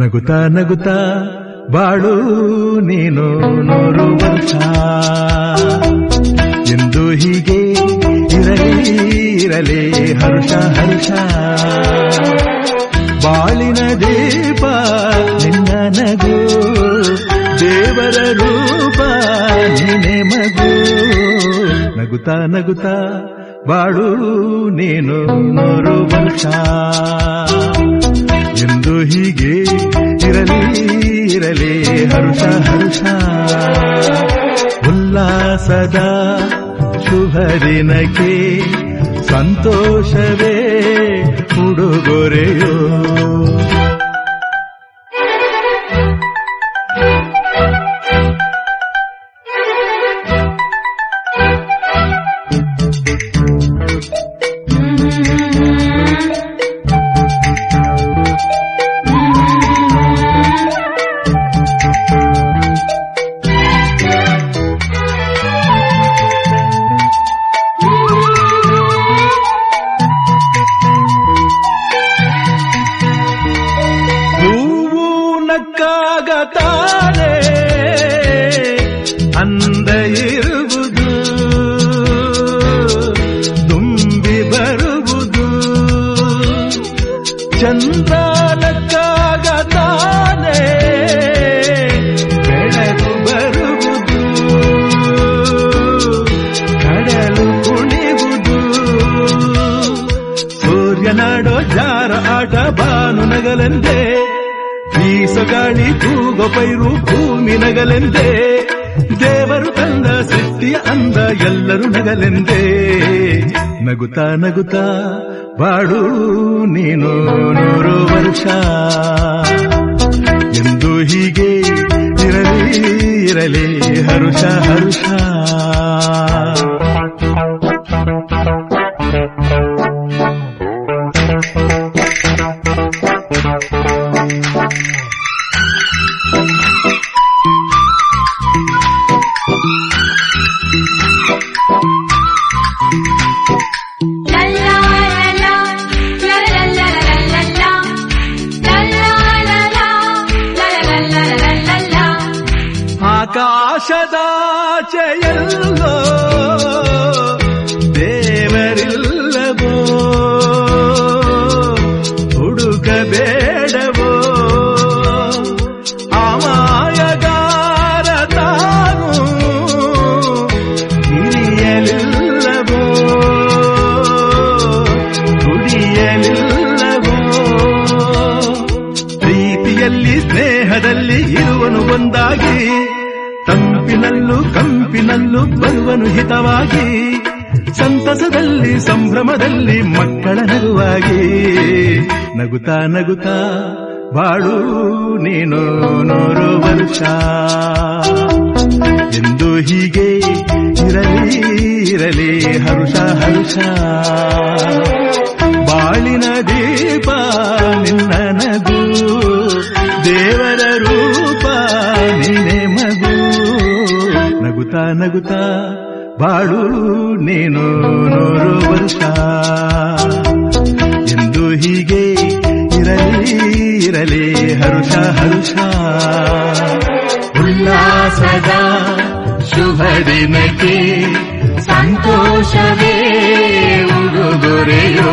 ನಗುತ್ತಾ ನಗುತ್ತಾ ಬಾಳು ನೀನು 100 ವರ್ಷ ಎಂದು ಹೀಗೆ ಇರಲಿ ಹರ್ಷ ಹರ್ಷ. ಬಾಳಿನ ದೀಪ ನಿನ್ನ ನಗು, ದೇವರ ರೂಪ ನೀನೆ ಮಗು. ನಗುತ್ತಾ ನಗುತ್ತಾ ಬಾಳು ನೀನು 100 ವರ್ಷ ಎಂದು ಹೀಗೆ ಇರಲಿ ಹರ್ಷ ಹರ್ಷ. ಉಲ್ಲಾಸದ ಶುಭ ದಿನಕ್ಕೆ ಸಂತೋಷವೇ ಉಡುಗೊರೆಯೋ. ನಕ್ಕಾಗತಾನೆ ಅಂದ ಇರುವುದು, ತುಂಬಿ ಬರುವುದು. ಚಂದ್ರ ನಕ್ಕಾಗತಾನೆ ಬೆಳಗು ಬರುವುದು, ಕಡಲು ಕುಣಿವುದು. ಸೂರ್ಯನಾಡೋ ಜಾರ ಆಟ ಬಾನು ನಗಲೆಂದೇ, ಬೀಸಗಾಳಿ ತೂಗೋ ಪೈರು ಭೂಮಿ ನಗಲೆಂದೇ. ದೇವರು ತಂದ ಸೃಷ್ಟಿಯ ಅಂದ ಎಲ್ಲರೂ ನಗಲೆಂದೇ. ನಗುತ್ತಾ ನಗುತ್ತಾ ಬಾಳು ನೀನು 100 ವರ್ಷ ಎಂದು ಹೀಗೆ ಇರಲಿ ಹರ್ಷ ಹರ್ಷ. ಆಕಾಶದಾಚೆಯಲ್ಲೋ ದೇವರಿಲ್ಲವೋ, ಹುಡುಕಬೇಡವೋ. ಅಮಾಯಗಾರ ತಾನು ಹಿರಿಯಲಿಲ್ಲವೋ, ದುಡಿಯಲಿಲ್ಲವೋ. ಪ್ರೀತಿಯಲ್ಲಿ ಸ್ನೇಹದಲ್ಲಿ ಇರುವನು ಒಂದಾಗಿ, ತಂಪಿನಲ್ಲೂ ಕಂಪಿನಲ್ಲೂ ಬರುವನು ಹಿತವಾಗಿ. ಸಂತಸದಲ್ಲಿ ಸಂಭ್ರಮದಲ್ಲಿ ಮಕ್ಕಳ ನಗುವಾಗಿ. ನಗುತ್ತಾ ನಗುತ್ತಾ ಬಾಳು ನೀನು 100 ವರ್ಷ ಎಂದು ಹೀಗೆ ಇರಲಿ ಹರ್ಷ ಹರ್ಷ. ಬಾಳಿನ ದೀಪ ನಿನ್ನ ನಗು, ದೇವರ ರೂಪ ನೀನೆ ಮಗು. ನಗುತ್ತಾ ನಗುತ್ತಾ ಬಾಳು ನೀನು 100 ವರ್ಷ ಎಂದು ಹೀಗೆ ಇರಲಿ ಹರ್ಷ ಹರ್ಷ. ಉಲ್ಲಾಸದ ಶುಭ ದಿನಕ್ಕೆ ಸಂತೋಷವೇ ಉಡುಗೊರೆಯೋ.